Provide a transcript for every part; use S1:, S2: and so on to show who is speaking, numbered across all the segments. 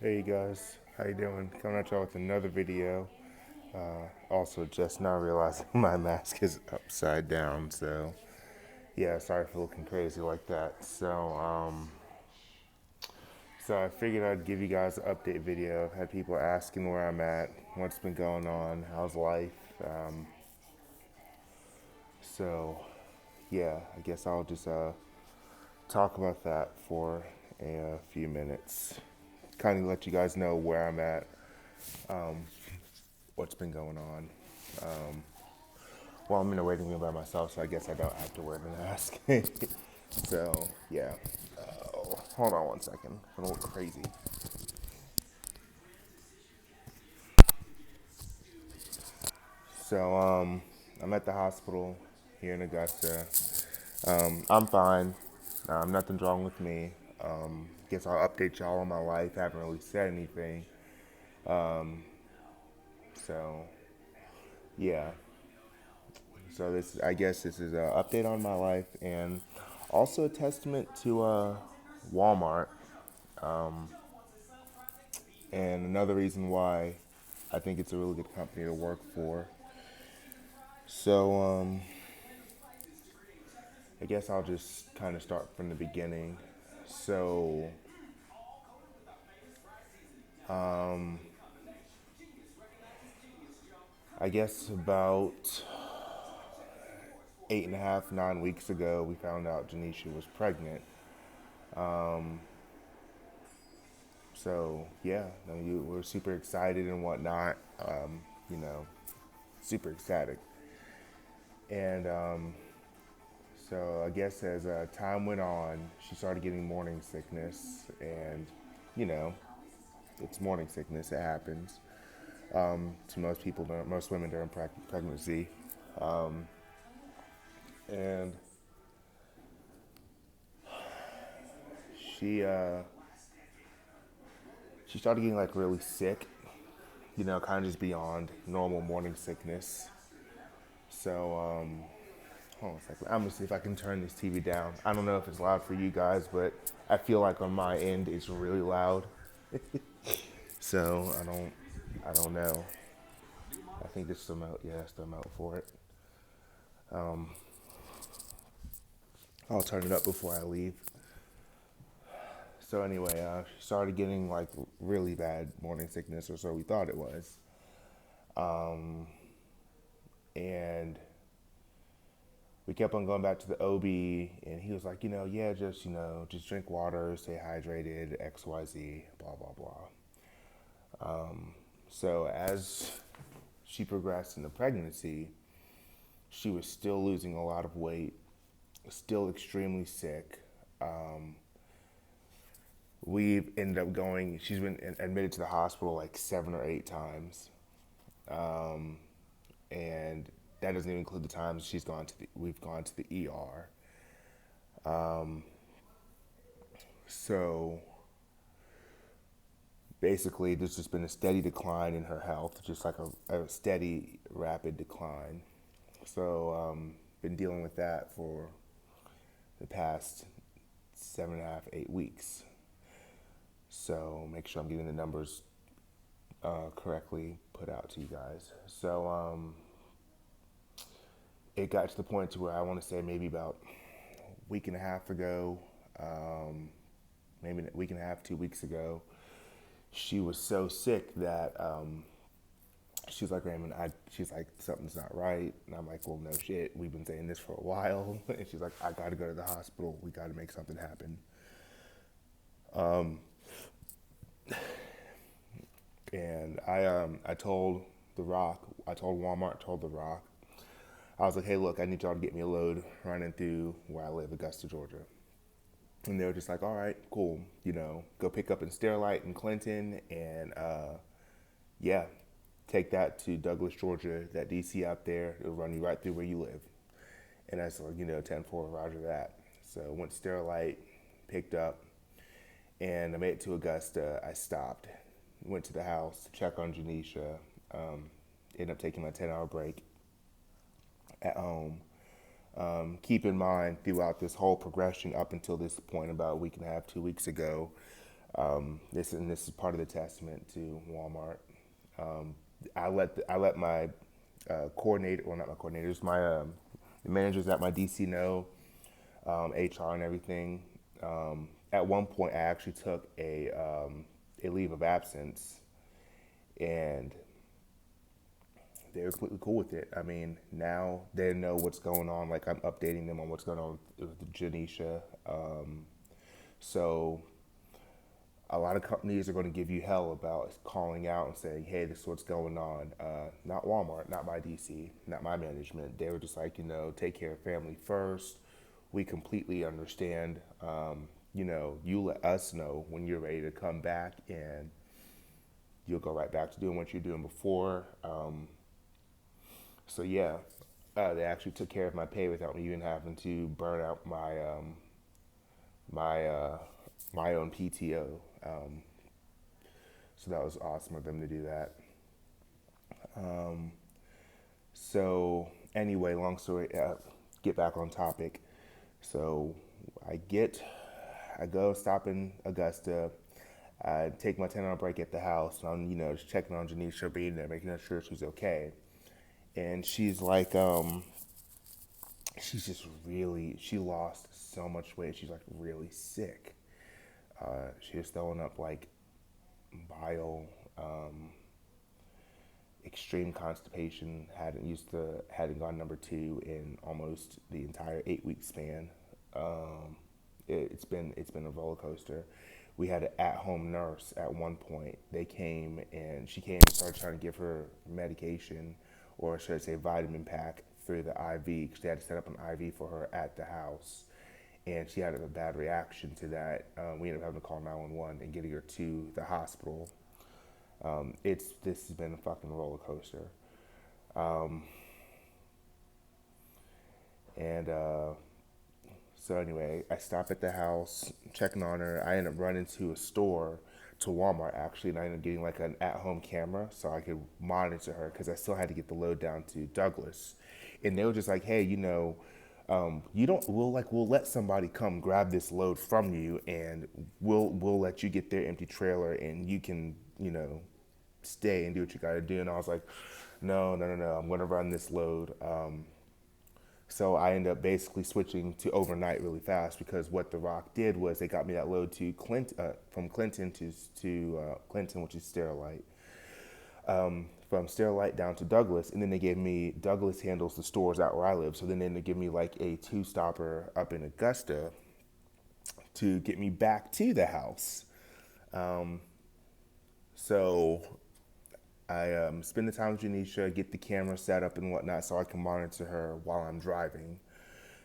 S1: Hey you guys, how you doing? Coming at y'all with another video. Also, just now realizing my mask is upside down, so yeah, sorry for looking crazy like that. So I figured I'd give you guys an update video. I've had people asking where I'm at, what's been going on, how's life. Um, so yeah, I guess I'll just talk about that for a few minutes. Kind of let you guys know where I'm at, what's been going on. Well, I'm in a waiting room by myself, so I guess I don't have to wear the mask. So, yeah. Oh, hold on one second. I'm a little crazy. So, I'm at the hospital here in Augusta. I'm fine. Nothing's wrong with me. Guess I'll update y'all on my life. I haven't really said anything. So, yeah. So I guess this is an update on my life and also a testament to Walmart. And another reason why I think it's a really good company to work for. So I guess I'll just kind of start from the beginning. So I guess about 8.5, 9 weeks ago, we found out Janisha was pregnant. So yeah, I mean, we're super excited and whatnot. You know, super ecstatic. And so I guess as time went on, she started getting morning sickness, and you know, it's morning sickness. It happens to most people, most women during pregnancy, and she she started getting like really sick. You know, kind of just beyond normal morning sickness. So hold on a second. I'm gonna see if I can turn this TV down. I don't know if it's loud for you guys, but I feel like on my end it's really loud. So I don't know. I think this is the mount. Yeah, that's the mount for it. I'll turn it up before I leave. So anyway, she started getting like really bad morning sickness, or so we thought it was. And we kept on going back to the OB, and he was like, yeah, just just drink water, stay hydrated, X, Y, Z, blah blah blah. So as she progressed in the pregnancy, she was still losing a lot of weight, still extremely sick. We've ended up going. She's been admitted to the hospital like 7 or 8 times, and that doesn't even include the times we've gone to the ER. So basically, there's just been a steady decline in her health, just like a steady, rapid decline. So been dealing with that for the past 7.5, 8 weeks. So make sure I'm getting the numbers correctly put out to you guys. So it got to the point to where I want to say maybe about a week and a half ago, maybe a week and a half, 2 weeks ago, she was so sick that she's like, Raymond, she's like, something's not right. And I'm like, well, no shit. We've been saying this for a while. And she's like, I got to go to the hospital. We got to make something happen. And I told The Rock, I told Walmart, told The Rock, I was like, hey, look, I need y'all to get me a load running through where I live, Augusta, Georgia. And they were just like, all right, cool. Go pick up in Sterilite and Clinton, and yeah, take that to Douglas, Georgia, that DC out there. It'll run you right through where you live. And I was like, 10-4, roger that. So went to Sterilite, picked up, and I made it to Augusta. I stopped, went to the house to check on Janisha, ended up taking my 10-hour break at home. Keep in mind, throughout this whole progression up until this point, about a week and a half, 2 weeks ago, This is part of the testament to Walmart. Um, I let my coordinator, well, not my coordinators, my the managers at my DC know, HR and everything. At one point, I actually took a leave of absence, and they were completely cool with it. I mean, now they know what's going on. Like, I'm updating them on what's going on with Janisha. So a lot of companies are going to give you hell about calling out and saying, "Hey, this is what's going on." Not Walmart, not my DC, not my management. They were just like, take care of family first. We completely understand. You let us know when you're ready to come back, and you'll go right back to doing what you're doing before. So yeah, they actually took care of my pay without me even having to burn out my my own PTO. So that was awesome of them to do that. So anyway, long story. Get back on topic. So I get, I go stop in Augusta. I take my 10-hour break at the house. And I'm just checking on Janisha, being there, making sure she's okay. And she's like, she's just really, she lost so much weight. She's like really sick. She was throwing up like bile, extreme constipation. Hadn't gone number two in almost the entire 8 week span. It's been a roller coaster. We had an at-home nurse at one point. She came and started trying to give her medication, or should I say vitamin pack, through the IV, because they had to set up an IV for her at the house. And she had a bad reaction to that. We ended up having to call 911 and getting her to the hospital. This has been a fucking roller coaster. And So anyway, I stop at the house, checking on her. I end up running to a store, to Walmart actually, and I ended up getting like an at-home camera so I could monitor her, because I still had to get the load down to Douglas. And they were just like, "Hey, you don't. We'll let somebody come grab this load from you, and we'll let you get their empty trailer, and you can stay and do what you got to do." And I was like, "No, no, no, no. I'm gonna run this load." So I ended up basically switching to overnight really fast, because what The Rock did was they got me that load to from Clinton to Clinton, which is Sterilite, from Sterilite down to Douglas, and then they gave me, Douglas handles the stores out where I live, so then they give me like a two stopper up in Augusta to get me back to the house. So I spend the time with Janisha, get the camera set up and whatnot so I can monitor her while I'm driving.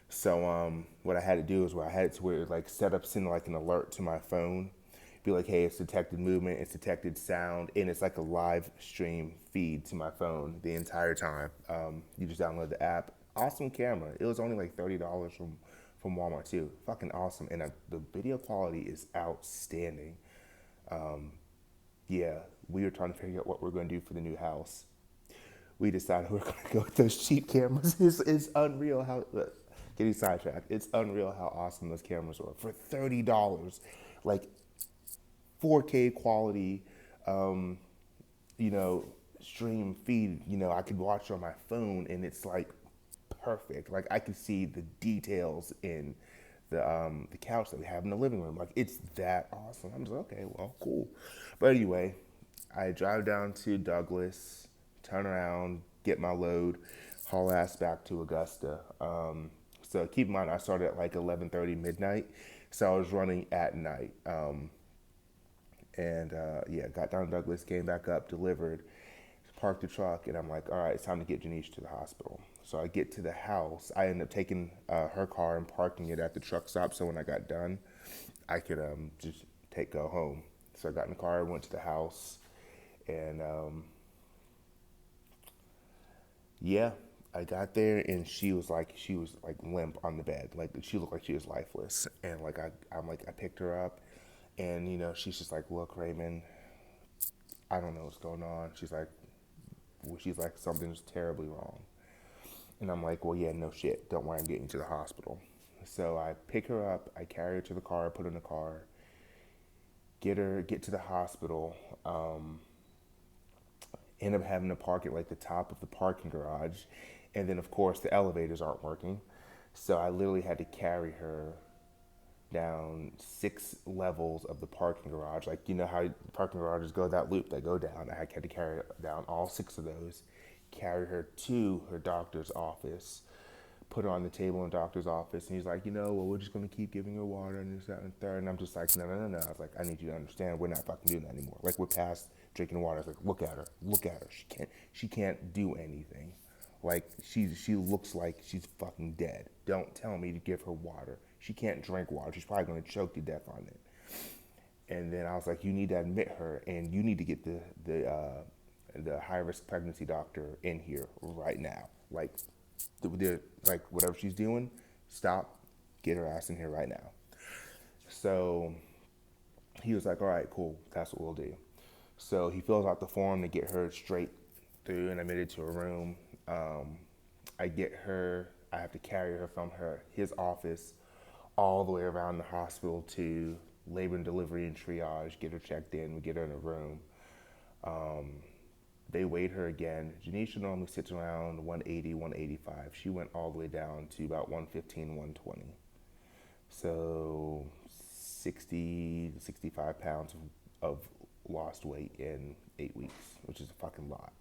S1: So what I had to do is, where I had it to where it like set up, send like an alert to my phone, be like, "Hey, it's detected movement, it's detected sound," and it's like a live stream feed to my phone the entire time. You just download the app. Awesome camera. It was only like $30 from Walmart too. Fucking awesome, and the video quality is outstanding. Yeah, we were trying to figure out what we're going to do for the new house. We decided we're going to go with those cheap cameras. It's unreal how, getting sidetracked, it's unreal how awesome those cameras were for $30. Like 4K quality, um, you know, stream feed, I could watch on my phone, and it's like perfect. Like, I could see the details in the couch that we have in the living room. Like, it's that awesome. I'm just like, okay, well, cool. But anyway, I drive down to Douglas, turn around, get my load, haul ass back to Augusta. So keep in mind, I started at like 11:30 midnight, so I was running at night. And Yeah, got down to Douglas, came back up, delivered, parked the truck, and I'm like, all right, it's time to get Janisha to the hospital. So I get to the house. I end up taking her car and parking it at the truck stop, so when I got done, I could just go home. So I got in the car, went to the house, and yeah, I got there, and she was like limp on the bed, like she looked like she was lifeless. And like I picked her up, and she's just like, "Look, Raymond, I don't know what's going on." She's like, "Something's terribly wrong." And I'm like, "Well, yeah, no shit. Don't worry, I'm getting you to the hospital." So I pick her up, I carry her to the car, put her in the car, get to the hospital. End up having to park at like the top of the parking garage, and then of course the elevators aren't working, so I literally had to carry her down 6 levels of the parking garage. Like, you know how parking garages go that loop, they go down. I had to carry down all 6 of those, carry her to her doctor's office, put her on the table in the doctor's office, and he's like, well, we're just gonna keep giving her water and this, that, and third. And I'm just like, no, no, no, no. I was like, I need you to understand, we're not fucking doing that anymore. Like, we're past drinking water. I was like, look at her. She can't do anything. Like, she looks like she's fucking dead. Don't tell me to give her water. She can't drink water. She's probably gonna choke to death on it. And then I was like, you need to admit her, and you need to get the high risk pregnancy doctor in here right now. Like, like whatever she's doing, stop, get her ass in here right now. So he was like, all right, cool, that's what we'll do. So he fills out the form to get her straight through and admitted to a room. I get her, I have to carry her from his office all the way around the hospital to labor and delivery and triage, get her checked in, we get her in a room. They weighed her again. Janisha normally sits around 180, 185. She went all the way down to about 115, 120. So 60 to 65 pounds of lost weight in 8 weeks, which is a fucking lot.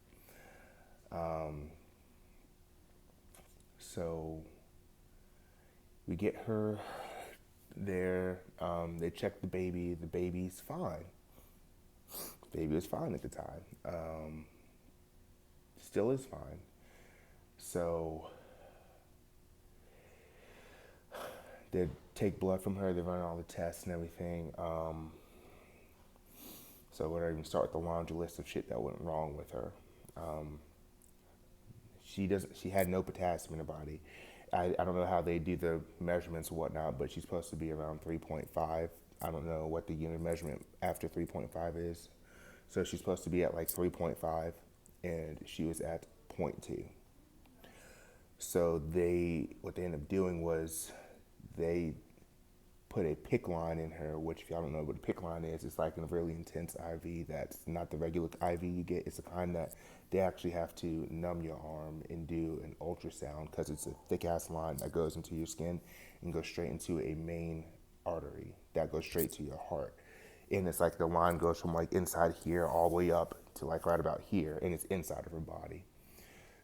S1: So we get her there. They check the baby. The baby's fine. The baby was fine at the time. Still is fine. So they take blood from her. They run all the tests and everything. So we're not even start with the laundry list of shit that went wrong with her. She had no potassium in her body. I don't know how they do the measurements and whatnot, but she's supposed to be around 3.5. I don't know what the unit measurement after 3.5 is. So she's supposed to be at like 3.5, and she was at zero point 0.2. So what they ended up doing was they put a PIC line in her, which if y'all don't know what a PIC line is, it's like a really intense IV that's not the regular IV you get. It's the kind that they actually have to numb your arm and do an ultrasound because it's a thick ass line that goes into your skin and goes straight into a main artery that goes straight to your heart. And it's like the line goes from like inside here all the way up to like right about here, and it's inside of her body.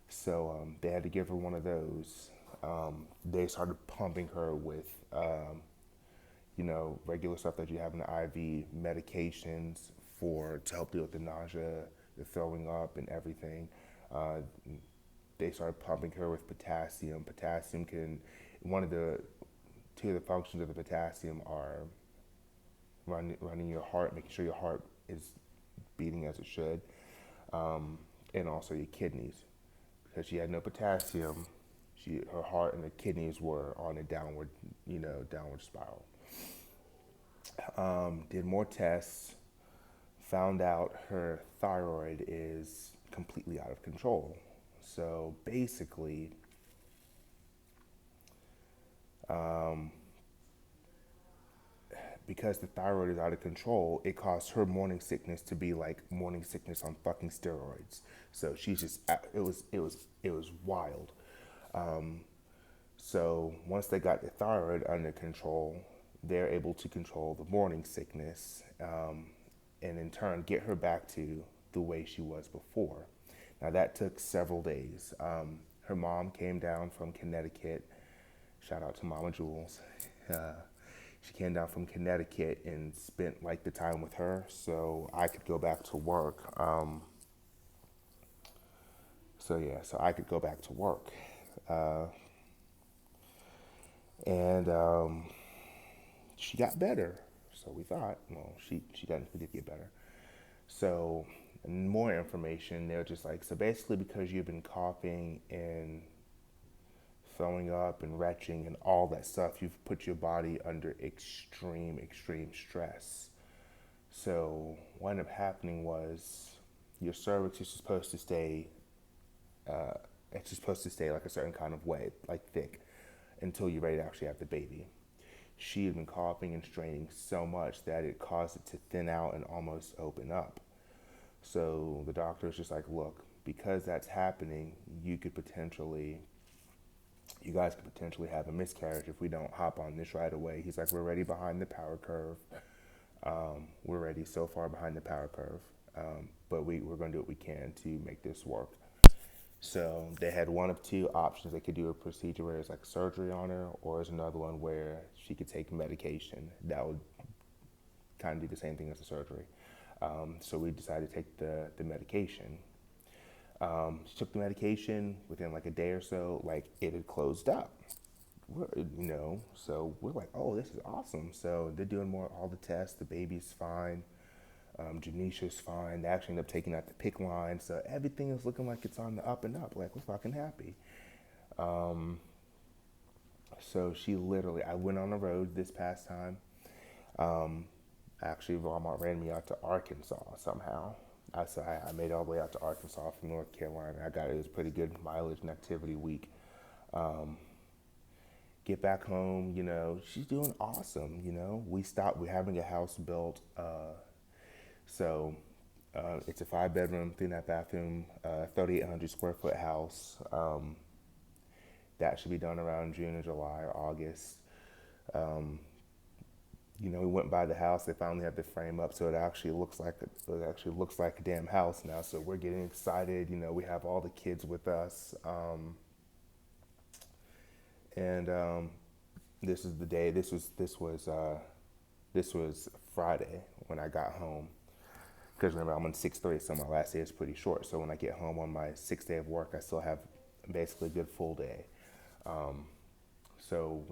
S1: So they had to give her one of those. They started pumping her with regular stuff that you have in the IV, medications to help deal with the nausea, the throwing up, and everything. They started pumping her with potassium. Potassium two of the functions of the potassium are running your heart, making sure your heart is beating as it should, and also your kidneys. Because she had no potassium, her heart and her kidneys were on a downward spiral. Did more tests, found out her thyroid is completely out of control. So basically, because the thyroid is out of control, it caused her morning sickness to be like morning sickness on fucking steroids. So she's just, it was wild. So once they got the thyroid under control, they're able to control the morning sickness, and in turn get her back to the way she was before. Now that took several days. Her mom came down from Connecticut. Shout out to Mama Jules. She came down from Connecticut and spent like the time with her so I could go back to work. So I could go back to work. And she got better. So we thought, well, she definitely did get better. So more information, they're just like, so basically because you've been coughing and throwing up and retching and all that stuff, you've put your body under extreme stress. So what ended up happening was your cervix is supposed to stay, it's supposed to stay like a certain kind of way, like thick, until you're ready to actually have the baby. she had been coughing and straining so much that it caused it to thin out and almost open up. So the doctor was just like, look, because that's happening, you guys could potentially have a miscarriage if we don't hop on this right away. He's like, we're already behind the power curve. We're already so far behind the power curve. But we're going to do what we can to make this work. So they had one of two options. They could do a procedure where it's like surgery on her, or there's another one where she could take medication that would kind of do the same thing as the surgery. So we decided to take the medication. She took the medication within like a day or so, like it had closed up. So we're like, oh, this is awesome. So they're doing all the tests. The baby's fine. Janisha's fine. They actually end up taking out the pick line. So everything is looking like it's on the up and up. Like, we're fucking happy. So she literally, I went on the road this past time. Actually, Walmart ran me out to Arkansas somehow. I made all the way out to Arkansas from North Carolina. It was a pretty good mileage and activity week. Get back home, she's doing awesome, we're having a house built, so it's a 5 bedroom, 3.5 bathroom, 3,800 square foot house. That should be done around June or July or August. We went by the house. They finally had the frame up, so it actually looks like a damn house now. So we're getting excited. We have all the kids with us, and this is the day. This was Friday when I got home. Because remember, I'm on 6/3, so my last day is pretty short. So when I get home on my 6th day of work, I still have basically a good full day. So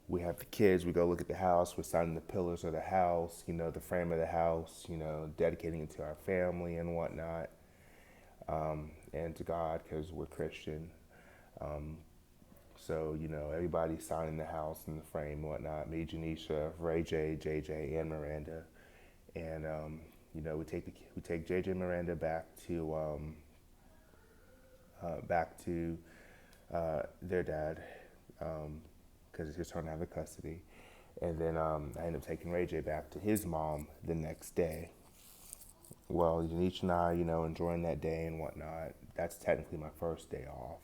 S1: we have the kids. We go look at the house. We're signing the pillars of the house. The frame of the house. Dedicating it to our family and whatnot, and to God because we're Christian. So everybody's signing the house and the frame and whatnot. Me, Janisha, Ray J, JJ, and Miranda. And we take JJ and Miranda back to their dad because it's his turn to have the custody. And then I ended up taking Ray J back to his mom the next day. Well, Janisha and I, enjoying that day and whatnot. That's technically my first day off.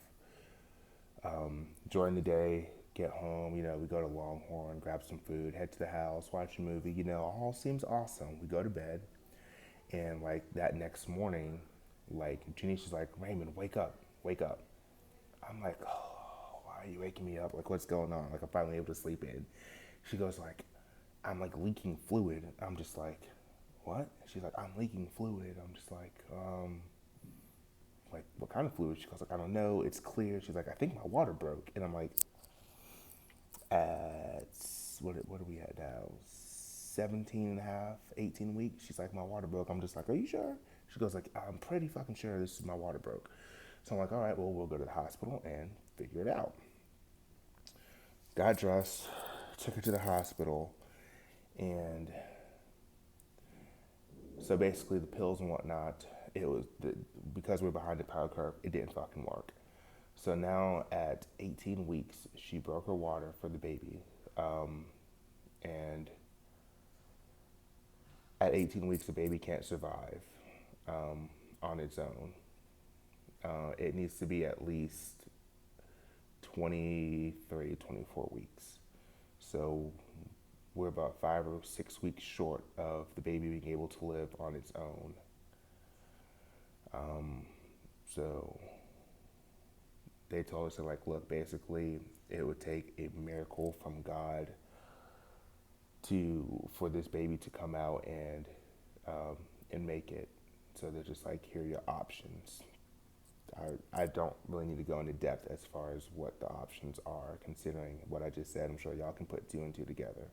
S1: During the day, get home, we go to Longhorn, grab some food, head to the house, watch a movie, all seems awesome. We go to bed, and like that next morning, like Janisha's like, Raymond, wake up. I'm like, oh, why are you waking me up? Like, what's going on? Like, I'm finally able to sleep in. She goes like, I'm like leaking fluid. I'm just like, what? She's like, I'm leaking fluid. I'm just like, what kind of fluid? She goes like, I don't know. It's clear. She's like, I think my water broke. And I'm like, at, what are we at now? 17 and a half, 18 weeks. She's like, my water broke. I'm just like, are you sure? She goes like, I'm pretty fucking sure this is my water broke. So I'm like, all right, well, we'll go to the hospital and figure it out. Got dressed, took her to the hospital, and so basically the pills and whatnot, because we're behind the power curve, it didn't fucking work. So now at 18 weeks, she broke her water for the baby. And at 18 weeks, the baby can't survive on its own. It needs to be at least 23, 24 weeks. So we're about 5 or 6 weeks short of the baby being able to live on its own. So they told us, like, look, basically it would take a miracle from God for this baby to come out and make it. So they're just like, here are your options. I don't really need to go into depth as far as what the options are, considering what I just said. I'm sure y'all can put 2 and 2 together.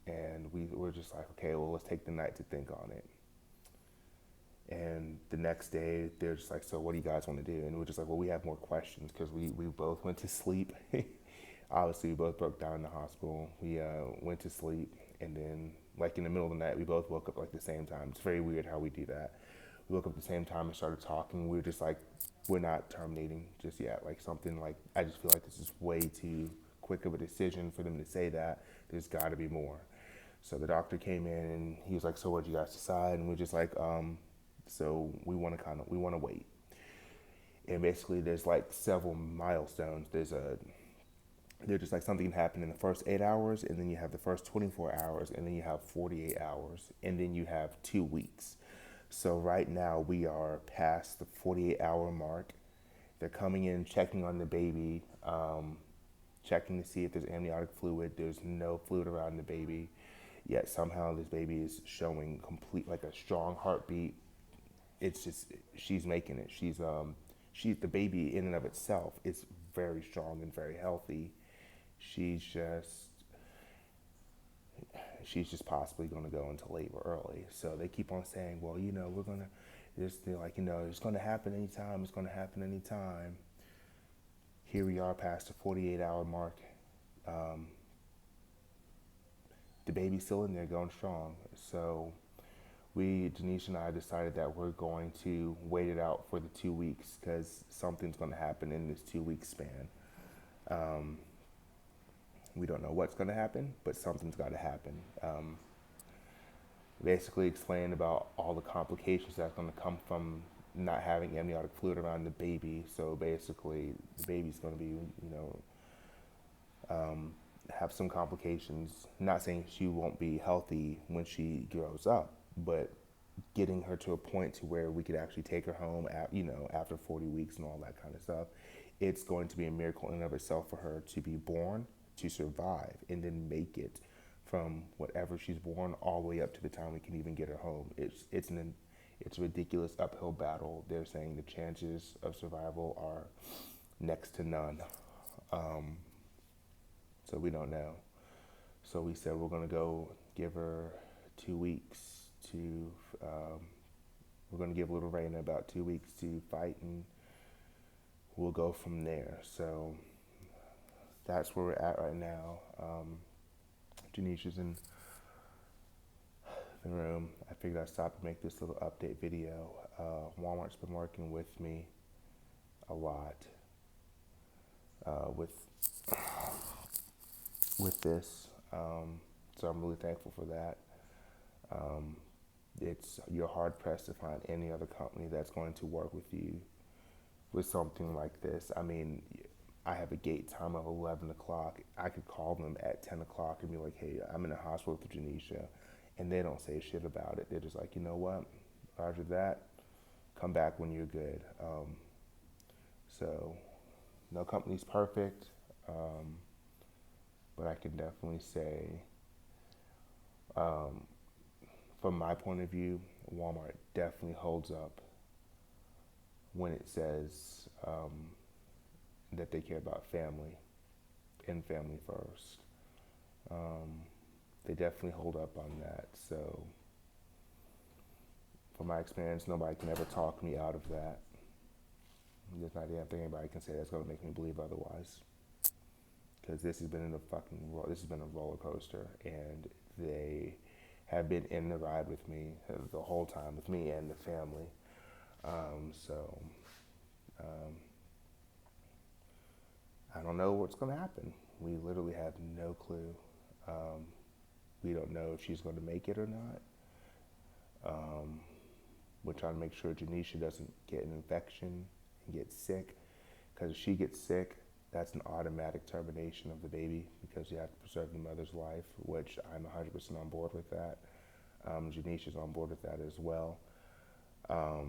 S1: And we were just like, okay, well, let's take the night to think on it. And the next day, they're just like, so what do you guys want to do? And we're just like, well, we have more questions because we both went to sleep. Obviously, we both broke down in the hospital. We went to sleep, and then, like, in the middle of the night, we both woke up, like, the same time. It's very weird how we do that. We woke up at the same time and started talking. We were just like, we're not terminating just yet. Like, something like, I just feel like this is way too quick of a decision for them to say that. There's got to be more. So the doctor came in and he was like, "So what did you guys decide?" And we're just like, "So we want to wait." And basically, there's like several milestones. There's just like something happened in the first 8 hours, and then you have the first 24 hours, and then you have 48 hours, and then you have 2 weeks. So right now we are past the 48-hour mark. They're coming in, checking on the baby, checking to see if there's amniotic fluid. There's no fluid around the baby, yet somehow this baby is showing complete like a strong heartbeat. It's just she's making it. She's the baby in and of itself is very strong and very healthy. She's just she's just possibly going to go into labor early. So they keep on saying, well, we're going to, they're like, it's going to happen anytime. It's going to happen anytime. Here we are past the 48-hour mark. Um, the baby's still in there going strong. So Janisha and I decided that we're going to wait it out for the 2 weeks because something's going to happen in this 2 week span. We don't know what's going to happen, but something's got to happen. Basically explained about all the complications that's going to come from not having amniotic fluid around the baby. So basically, the baby's going to be, have some complications. Not saying she won't be healthy when she grows up, but getting her to a point to where we could actually take her home after 40 weeks and all that kind of stuff. It's going to be a miracle in and of itself for her to be born, to survive, and then make it from whatever she's born all the way up to the time we can even get her home. It's a ridiculous uphill battle. They're saying the chances of survival are next to none. So we don't know. So we said we're going to go give her 2 weeks to, we're going to give little Raina about 2 weeks to fight, and we'll go from there. So that's where we're at right now. Janisha's in the room. I figured I'd stop and make this little update video. Walmart's been working with me a lot with this, so I'm really thankful for that. You're hard pressed to find any other company that's going to work with you with something like this. I mean, I have a gate time of 11 o'clock. I could call them at 10 o'clock and be like, "Hey, I'm in the hospital with Janisha," and they don't say shit about it. They're just like, "You know what? Roger that. Come back when you're good." So no company's perfect, but I can definitely say, from my point of view, Walmart definitely holds up when it says that they care about family and family first. They definitely hold up on that. So from my experience, nobody can ever talk me out of that. There's not a damn thing anybody can say that's going to make me believe otherwise. Because this has been a roller coaster, and they have been in the ride with me the whole time, with me and the family. I don't know what's going to happen. We literally have no clue. We don't know if she's going to make it or not. We're trying to make sure Janisha doesn't get an infection and get sick, because if she gets sick, that's an automatic termination of the baby, because you have to preserve the mother's life, which I'm 100% on board with that. Janisha's on board with that as well. I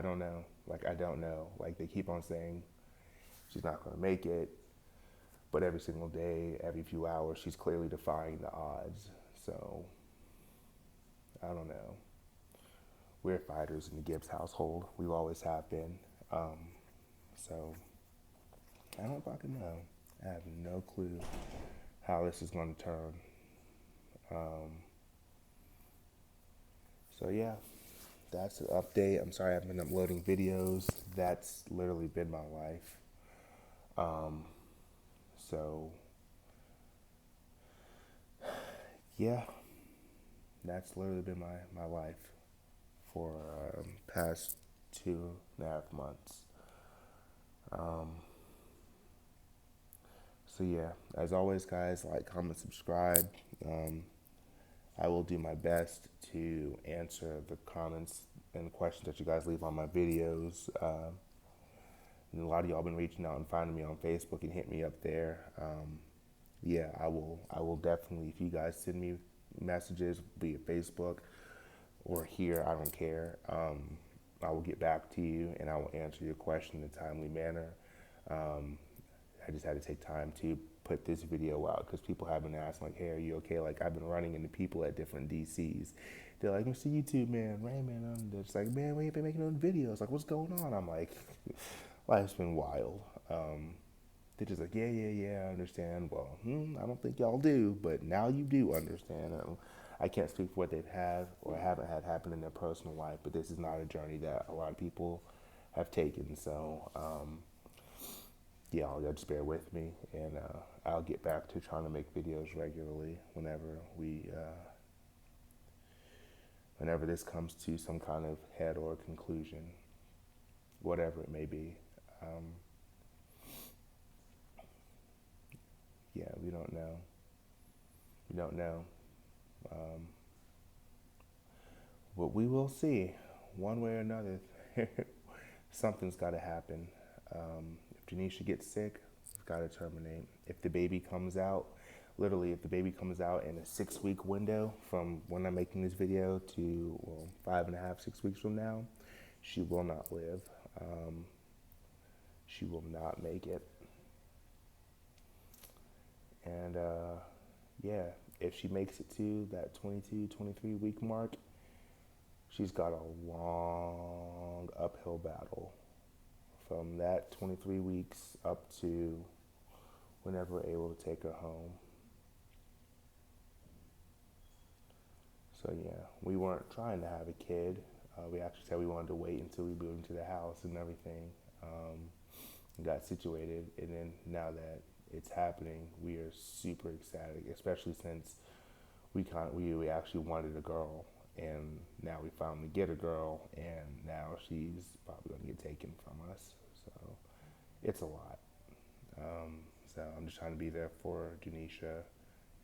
S1: don't know. I don't know. They keep on saying she's not going to make it, but every single day, every few hours, she's clearly defying the odds. So, I don't know. We're fighters in the Gibbs household. We always have been. So, I don't fucking know. I have no clue how this is going to turn. So, yeah, that's an update. I'm sorry I haven't been uploading videos. That's literally been my life. So, yeah, that's literally been my life for past 2.5 months. So yeah, as always, guys, like, comment, subscribe. Um, I will do my best to answer the comments and questions that you guys leave on my videos. And a lot of y'all been reaching out and finding me on Facebook and hit me up there. Yeah, I will. I will definitely. If you guys send me messages via Facebook or here, I don't care. I will get back to you and I will answer your question in a timely manner. Um, I just had to take time to put this video out because people have been asking, like, hey, are you okay? Like, I've been running into people at different DCs. They're like, Mr. YouTube, man, Rain Man. They're just like, man, we ain't been making no videos. Like, what's going on? I'm like, life's been wild. They're just like, yeah, I understand. Well, I don't think y'all do, but now you do understand. I can't speak for what they've had or haven't had happen in their personal life, but this is not a journey that a lot of people have taken. So, yeah, y'all just bear with me, and I'll get back to trying to make videos regularly whenever this comes to some kind of head or conclusion, whatever it may be. Um, yeah, we don't know. We don't know. Um, but we will see, one way or another. Something's got to happen. If Janisha gets sick, it's got to terminate. If the baby comes out, literally, if the baby comes out in a 6 week window from when I'm making this video to, well, 5.5, 6 weeks from now, she will not live. She will not make it. And yeah, if she makes it to that 22, 23 week mark, she's got a long uphill battle from that 23 weeks up to whenever we're able to take her home. So yeah, we weren't trying to have a kid. We actually said we wanted to wait until we moved into the house and everything, and got situated. And then now that it's happening, we are super ecstatic, especially since we actually wanted a girl, and now we finally get a girl, and now she's probably going to get taken from us. So it's a lot. So I'm just trying to be there for Janisha,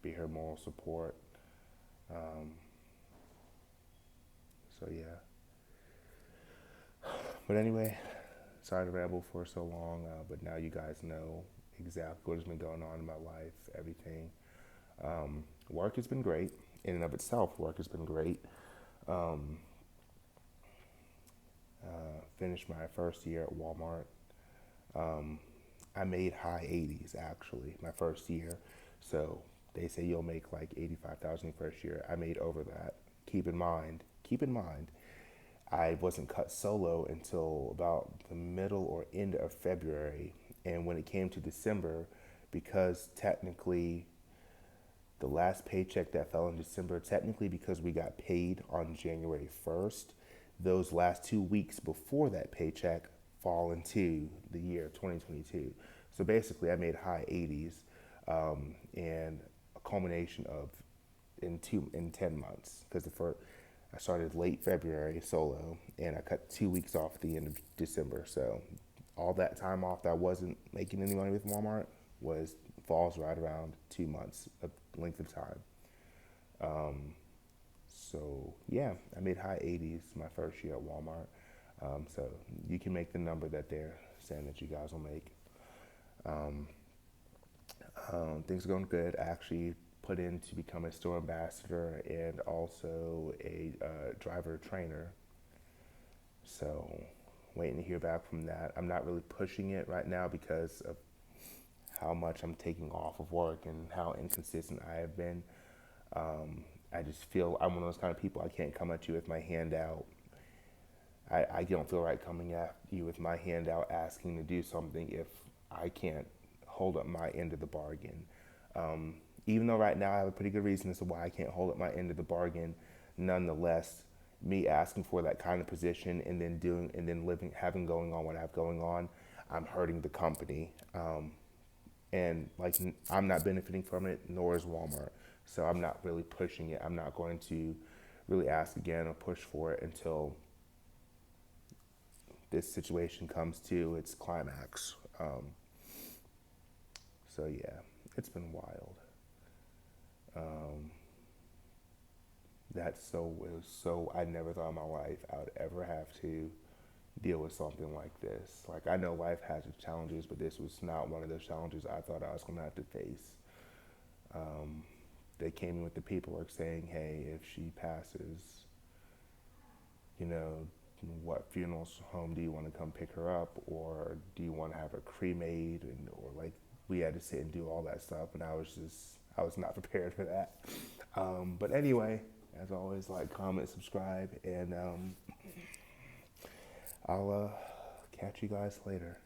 S1: be her moral support. Um, so yeah. But anyway, sorry to ramble for so long, but now you guys know exactly what has been going on in my life, everything. Work has been great. In and of itself, work has been great. Um, Finished my first year at Walmart. Um, I made high 80s actually my first year. So they say you'll make like 85,000 your first year. I made over that. Keep in mind, I wasn't cut solo until about the middle or end of February. And when it came to December, because technically the last paycheck that fell in December, technically because we got paid on January 1st, those last 2 weeks before that paycheck fall into the year 2022. So basically, I made high 80s, and a culmination of in 10 months because the first I started late February solo, and I cut 2 weeks off at the end of December. So all that time off that I wasn't making any money with Walmart was falls right around 2 months of length of time. So yeah, I made high 80s my first year at Walmart. So you can make the number that they're saying that you guys will make. Things are going good. I actually put in to become a store ambassador and also a driver trainer. So waiting to hear back from that. I'm not really pushing it right now because of how much I'm taking off of work and how inconsistent I have been. I just feel I'm one of those kind of people. I can't come at you with my hand out. I don't feel right coming at you with my hand out asking to do something if I can't hold up my end of the bargain. Even though right now I have a pretty good reason as to why I can't hold up my end of the bargain, nonetheless, me asking for that kind of position and then having going on what I have going on, I'm hurting the company. And like I'm not benefiting from it, nor is Walmart. So I'm not really pushing it. I'm not going to really ask again or push for it until this situation comes to its climax. So yeah, it's been wild. Um, it was so, I never thought in my life I would ever have to deal with something like this. Like, I know life has its challenges, but this was not one of those challenges I thought I was going to have to face. Um, they came in with the paperwork saying, hey, if she passes, you know, what funeral home do you want to come pick her up, or do you want to have her cremated, and or like we had to sit and do all that stuff, and I was not prepared for that. But anyway, as always, like, comment, subscribe, and I'll catch you guys later.